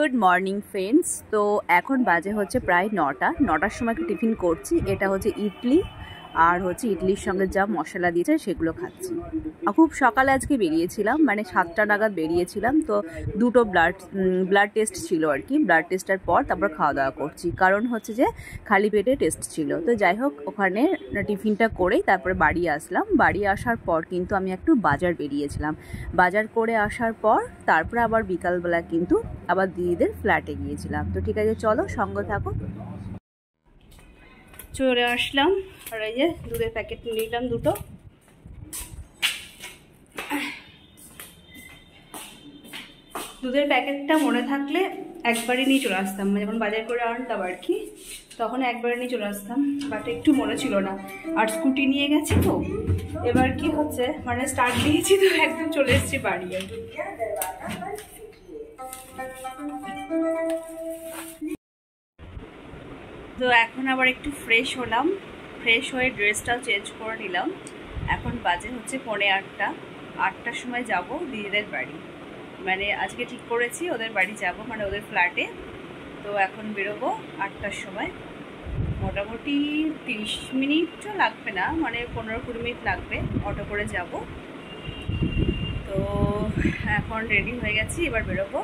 Good morning friends. তো এখন বাজে হচ্ছে প্রায় 9টার সময় একটু টিফিন করছি। এটা হচ্ছে ইডলি, আর হচ্ছে ইডলির সঙ্গে যা মশলা দিয়েছে সেগুলো খাচ্ছি। খুব সকালে আজকে বেরিয়েছিলাম, মানে 7টা নাগাদ বেরিয়েছিলাম। তো দুটো ব্লাড টেস্ট ছিল আর কি। ব্লাড টেস্টের পর তারপর খাওয়া দাওয়া করছি, কারণ হচ্ছে যে খালি পেটে টেস্ট ছিল। তো যাই হোক, ওখানে টিফিনটা করেই তারপরে বাড়ি আসলাম। বাড়ি আসার পর কিন্তু আমি একটু বাজার বেরিয়েছিলাম। বাজার করে আসার পর তারপরে আবার বিকালবেলা কিন্তু আবার দিদিদের ফ্ল্যাটে গিয়েছিলাম। তো ঠিক আছে, চলো সঙ্গে থাকো। চলে আসলাম, আর এই যে দুধের প্যাকেট নিলাম দুটো। দুধের প্যাকেটটা মনে থাকলে একবারই নিয়ে চলে আসতাম, যখন বাজার করে আনতাম আর কি, তখন একবারে নিয়ে চলে আসতাম। বাট একটু মনে ছিল না, আর স্কুটি নিয়ে গেছি। তো এবার কি হচ্ছে, মানে স্টার্ট দিয়েছি তো একদম চলে এসেছি বাড়ি আর কি। তো এখন আবার একটু ফ্রেশ হলাম, ফ্রেশ হয়ে ড্রেসটাও চেঞ্জ করে নিলাম। এখন বাজে হচ্ছে 8:45। 8টার সময় যাব দিদিদের বাড়ি, মানে আজকে ঠিক করেছি ওদের বাড়ি যাব, মানে ওদের ফ্ল্যাটে। তো এখন বেরোবো 8টার সময়। মোটামুটি 30 মিনিটও লাগবে না, মানে 15-20 মিনিট লাগবে, অটো করে যাব। তো এখন রেডি হয়ে গেছি, এবার বেরোবো।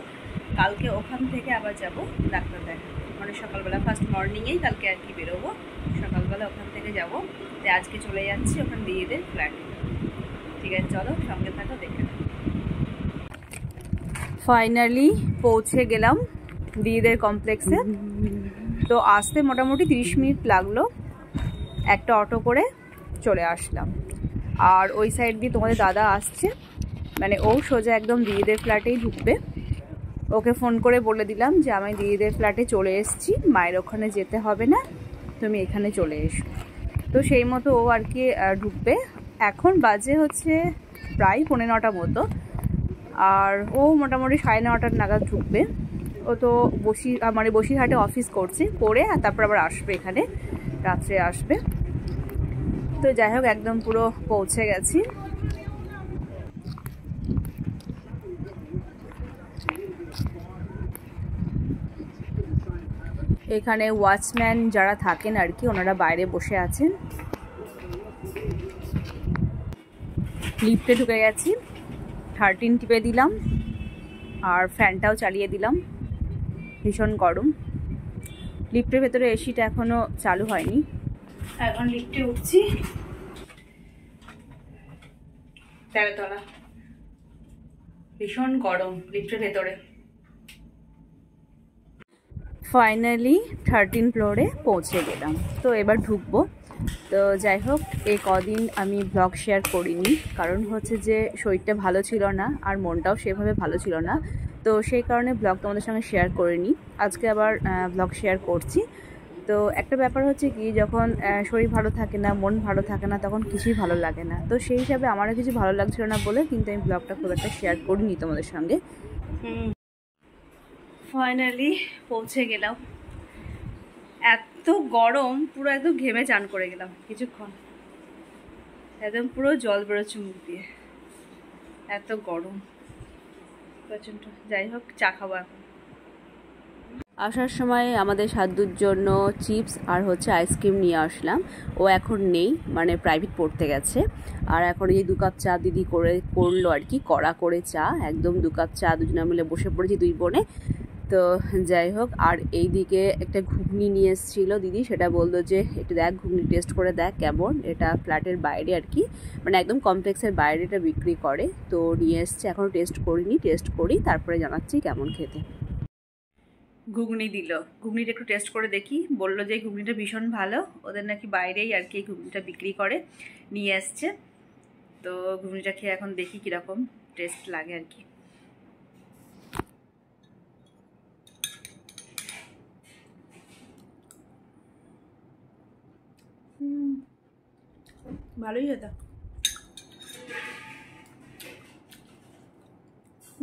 কালকে ওখান থেকে আবার যাব ডাক্তার দেখা, মানে সকালবেলা ফার্স্ট মর্নিংয়েই কালকে আর কি বেরোবো। সকালবেলা ওখান থেকে যাব। তো আজকে চলে যাচ্ছি ওখানে দিদিদের ফ্ল্যাটে। ঠিক আছে, চলো সঙ্গে থাকো, দেখে নাও। ফাইনালি পৌঁছে গেলাম দিদিদের কমপ্লেক্সে। তো আসতে মোটামুটি 30 মিনিট লাগলো, একটা অটো করে চলে আসলাম। আর ওই সাইড দিয়ে তোমাদের দাদা আসছে, মানে ও সোজা একদম দিদিদের ফ্ল্যাটেই ঢুকবে। ওকে ফোন করে বলে দিলাম যে আমি দিদিদের ফ্ল্যাটে চলে এসেছি, মায়ের ওখানে যেতে হবে না, তুমি এখানে চলে এসো। তো সেই মতো ও আর কি ঢুকবে। এখন বাজে হচ্ছে প্রায় 9:15 মতো, আর ও মোটামুটি 9:30 নাগাদ ঢুকবে। ও তো মানে বসিরহাটে অফিস করছে, করে আর তারপর আবার আসবে এখানে, রাত্রে আসবে। তো যাই হোক, একদম পুরো পৌঁছে গেছি। এখানে ওয়াচম্যান যারা থাকেন আর কি, ওনারা বাইরে বসে আছেন। লিফটে ঢুকে গেছি, 13 টিপে দিলাম, আর ফ্যানটাও চালিয়ে দিলাম। ভীষণ গরম। লিফটের ভেতরে এসিটা এখনো চালু হয়নি। এখন লিফটে উঠছি, 13 তলা। ভীষণ গরম লিফটের ভেতরে। ফাইনালি 13 ফ্লোরে পৌঁছে গেলাম। তো এবার ঢুকবো। তো যাই হোক, এই কদিন আমি ব্লগ শেয়ার করিনি, কারণ হচ্ছে যে শরীরটা ভালো ছিল না, আর মনটাও সেভাবে ভালো ছিল না। তো সেই কারণে ব্লগ তোমাদের সঙ্গে শেয়ার করিনি। আজকে আবার ব্লগ শেয়ার করছি। তো একটা ব্যাপার হচ্ছে কি, যখন শরীর ভালো থাকে না, মন ভালো থাকে না, তখন কিছুই ভালো লাগে না। তো সেই হিসাবে আমারও কিছু ভালো লাগছিল না বলে কিন্তু আমি ব্লগটা খুব একটা শেয়ার করিনি তোমাদের সঙ্গে। ফাইনালি পৌঁছে গেলাম। এত গরম, পুরো একদম ঘেমে চান করে গেলাম কিছুক্ষণ, একদম পুরো জল বেরোচ্ছে মুখ দিয়ে, এত গরম প্রচণ্ড। যাই হোক, চা খাবো এখন। আসার সময় আমাদের সাধ্যুর জন্য চিপস আর হচ্ছে আইসক্রিম নিয়ে আসলাম। ও এখন নেই, মানে প্রাইভেট পড়তে গেছে। আর এখন এই 2 কাপ চা দিদি করলো আর কি, কড়া করে চা, একদম 2 কাপ চা দুজনে মিলে বসে পড়েছি, 2 বোনে। তো যাই হোক, আর এই দিকে একটা ঘুগনি নিয়ে এসেছিল দিদি, সেটা বললো যে একটু দেখ ঘুগনি টেস্ট করে দেখ কেমন। এটা ফ্ল্যাটের বাইরে আর কি, মানে একদম কমপ্লেক্সের বাইরে এটা বিক্রি করে। তো নিয়ে এসছে, এখনও টেস্ট করিনি, টেস্ট করি তারপরে জানাচ্ছি কেমন খেতে। ঘুগনি দিল, ঘুগনিটা একটু টেস্ট করে দেখি। বললো যে ঘুগনিটা ভীষণ ভালো, ওদের নাকি বাইরেই আর কি ঘুগনিটা বিক্রি করে, নিয়ে এসছে। তো ঘুগনিটা খেয়ে এখন দেখি কীরকম টেস্ট লাগে আর কি। ভালোই হতো,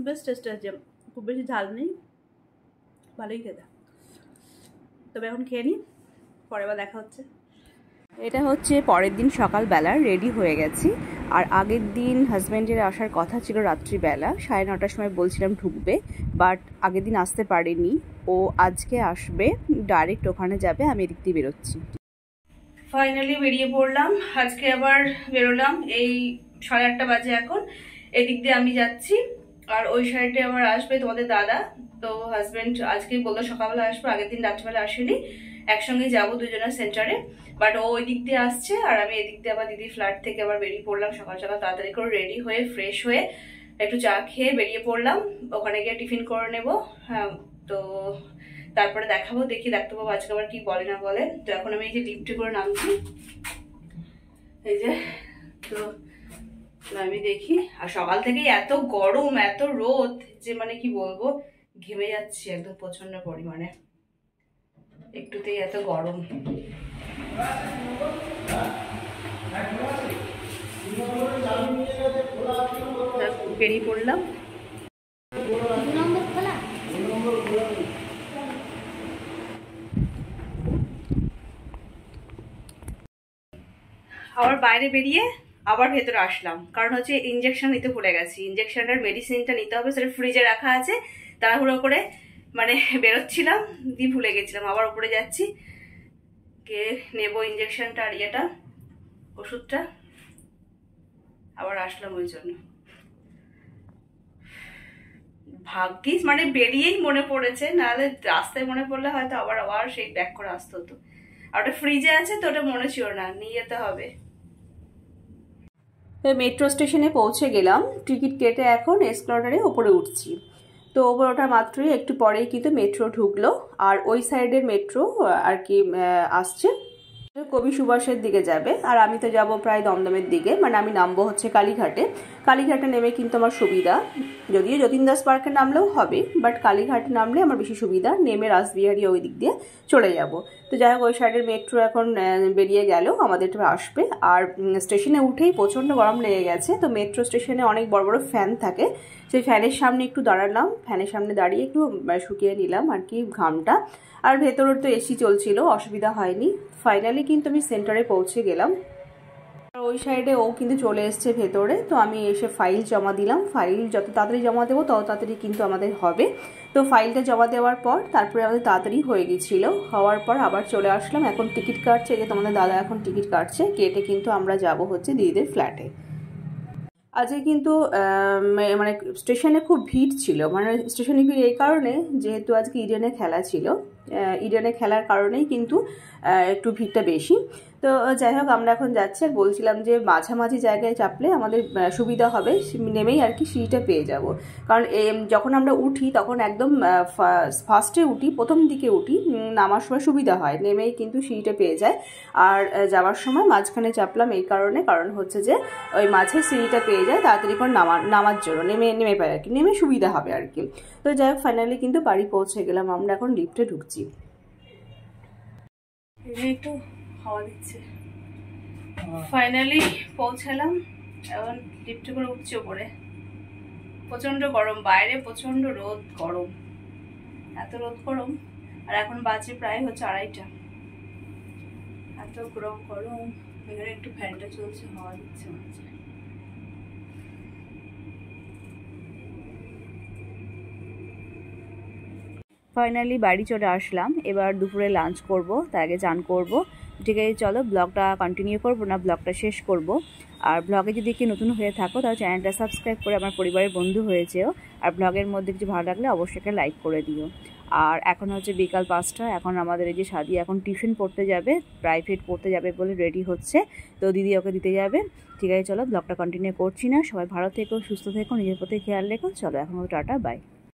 বেশ টেস্ট আছে, খুব বেশি ঝাল নেই, ভালোই খেতে। তবে এখন খেয়ে নিই, পরের বার দেখা হচ্ছে। এটা হচ্ছে পরের দিন সকালবেলা, রেডি হয়ে গেছি। আর আগের দিন হাজব্যান্ডের আসার কথা ছিল রাত্রিবেলা, 9:30টার সময় বলছিলাম ঢুকবে, বাট আগের দিন আসতে পারেনি। ও আজকে আসবে, ডাইরেক্ট ওখানে যাবে, আমি এদিক দিয়ে বেরোচ্ছি। ফাইনালি বেরিয়ে পড়লাম, আজকে আবার বেরোলাম। এই 8:30 বাজে এখন। এদিক দিয়ে আমি যাচ্ছি, আর ওই সাইডে আবার আসবে তোমাদের দাদা। তো হাজব্যান্ড আজকেই বললো সকালবেলা আসবো, আগের দিন রাত্রিবেলা আসেনি। একসঙ্গে যাবো দুজনের সেন্টারে, বাট ও ওই দিক দিয়ে আসছে আর আমি এদিক দিয়ে আবার দিদির ফ্ল্যাট থেকে আবার বেরিয়ে পড়লাম সকাল সকাল, তাড়াতাড়ি করে রেডি হয়ে ফ্রেশ হয়ে একটু চা খেয়ে বেরিয়ে পড়লাম। ওখানে গিয়ে টিফিন করে নেবো। হ্যাঁ, তো তারপরে দেখাবো, দেখি ডাক্তারবাবু আজকে আবার কি বলে না বলে। তো এখন আমি এই যে লিফটে করে নামছি, এই যে, তো আমি দেখি। আর সকাল থেকেই এত গরম এত রোদ যে মানে কি বলবো, ঘেমে যাচ্ছি একদম প্রচন্ড পরিমাণে, একটুতেই এত গরম। বেরিয়ে পড়লাম। আবার বাইরে বেরিয়ে আবার ভেতরে আসলাম, কারণ হচ্ছে ইঞ্জেকশন নিতে ভুলে গেছি। ইঞ্জেকশনটার মেডিসিনটা নিতে হবে, সেটা ফ্রিজে রাখা আছে। তাড়াহুড়ো করে মানে বেরোচ্ছিলাম, দিয়ে ভুলে গেছিলাম। আবার উপরে যাচ্ছি, কে নেবো ইঞ্জেকশনটা আর ইয়েটা, ওষুধটা। আবার আসলাম ওই জন্য। ভাগ্যিস মানে বেরিয়েই মনে পড়েছে, নাহলে রাস্তায় মনে পড়লে হয়তো আবার আবার সেই ব্যাক করে আসতে হতো। আর ওটা ফ্রিজে আছে তো ওটা মনে ছিল না, নিয়ে যেতে হবে। মেট্রো স্টেশনে পৌঁছে গেলাম, টিকিট কেটে এখন এসক্লেটরে ওপরে উঠছি। তো ওপরে ওঠা মাত্রই একটু পরেই কিন্তু মেট্রো ঢুকলো, আর ওই সাইডের মেট্রো আর কি আসছে কবি সুভাষের দিকে যাবে, আর আমি তো যাব প্রায় দমদমের দিকে। মানে আমি নামবো হচ্ছে কালীঘাটে। কালীঘাটে নেমে কিন্তু আমার সুবিধা, যদিও যতীন দাস পার্কে নামলেও হবে, বাট কালীঘাটে নামলে আমার বেশি সুবিধা। নেমে রাসবিহারী ওই দিক দিয়ে চলে যাব। তো যাই হোক, ওই সাইডের মেট্রো এখন বেরিয়ে গেল, আমাদের আসবে। আর স্টেশনে উঠেই প্রচণ্ড গরম লেগে গেছে। তো মেট্রো স্টেশনে অনেক বড় বড় ফ্যান থাকে, সেই ফ্যানের সামনে একটু দাঁড়ালাম, ফ্যানের সামনে দাঁড়িয়ে একটু শুকিয়ে নিলাম আর কি ঘামটা। আর ভেতরের তো এসি চলছিল, অসুবিধা হয়নি। ফাইনালি কিন্তু আমি সেন্টারে পৌঁছে গেলাম। ওই সাইডে ও কিন্তু চলে এসছে ভেতরে। তো আমি এসে ফাইল জমা দিলাম। ফাইল যত তাড়াতাড়ি জমা দেবো তত তাড়াতাড়ি কিন্তু আমাদের হবে। তো ফাইলটা জমা দেওয়ার পর তারপরে আমাদের তাড়াতাড়ি হয়ে গেছিলো। হওয়ার পর আবার চলে আসলাম, এখন টিকিট কাটছে। যে তোমাদের দাদা এখন টিকিট কাটছে, কেটে কিন্তু আমরা যাব হচ্ছে দিদিদের ফ্ল্যাটে। আজকে কিন্তু মানে স্টেশনে খুব ভিড় ছিল। মানে স্টেশনে ভিড় এই কারণে, যেহেতু আজকে ইডেনে খেলা ছিল, ইডেনে খেলার কারণেই কিন্তু একটু ভিড়টা বেশি। তো যাই হোক, আমরা এখন যাচ্ছি। আর বলছিলাম যে মাঝামাঝি জায়গায় চাপলে আমাদের সুবিধা হবে, নেমেই আর কি সিঁড়িটা পেয়ে যাব। কারণ যখন আমরা উঠি তখন একদম ফার্স্টে উঠি, প্রথম দিকে উঠি, নামার সময় সুবিধা হয়, নেমেই কিন্তু সিঁড়িটা পেয়ে যায়। আর যাওয়ার সময় মাঝখানে চাপলাম এই কারণে, কারণ হচ্ছে যে ওই মাঝে সিঁড়িটা পেয়ে যায়, তাড়াতাড়ি করে নামার জন্য নেমে পায় আর কি, নেমে সুবিধা হবে আর কি। তো যাই হোক, ফাইনালি কিন্তু বাড়ি পৌঁছে গেলাম। আমরা এখন লিফটে ঢুকছি। একটু হাওয়া দিচ্ছে। ফাইনালি পৌঁছালাম, এখন লিফটে করে উঠছি ওপরে। প্রচন্ড গরম, বাইরে প্রচন্ড রোদ, গরম, এত রোদ গরম। আর এখন বাজে প্রায় হচ্ছে 2:30, এত গরম। এখানে একটু ফ্যানটা চলছে, হাওয়া দিচ্ছে মাঝে। ফাইনালি বাড়ি চলে আসলাম। এবার দুপুরে লাঞ্চ করব, তার আগে চান করব। ঠিক আছে, চলো ব্লগটা কন্টিনিউ করবো না, ব্লগটা শেষ করব। আর ব্লগে যদি কেউ নতুন হয়ে থাকো তাহলে চ্যানেলটা সাবস্ক্রাইব করে আমার পরিবারের বন্ধু হয়েছেও। আর ব্লগের মধ্যে কিছু ভালো লাগলে অবশ্যই একটা লাইক করে দিও। আর এখন হচ্ছে বিকাল 5টা। এখন আমাদের এই যে সাদি এখন টিউশন পড়তে যাবে, প্রাইভেট পড়তে যাবে বলে রেডি হচ্ছে। তো দিদি ওকে দিতে যাবে। ঠিক আছে, চলো ব্লগটা কন্টিনিউ করছি না। সবাই ভালো থেকো, সুস্থ থেকো, নিজের প্রতি খেয়াল রেখো। চলো এখন টাটা, বাই।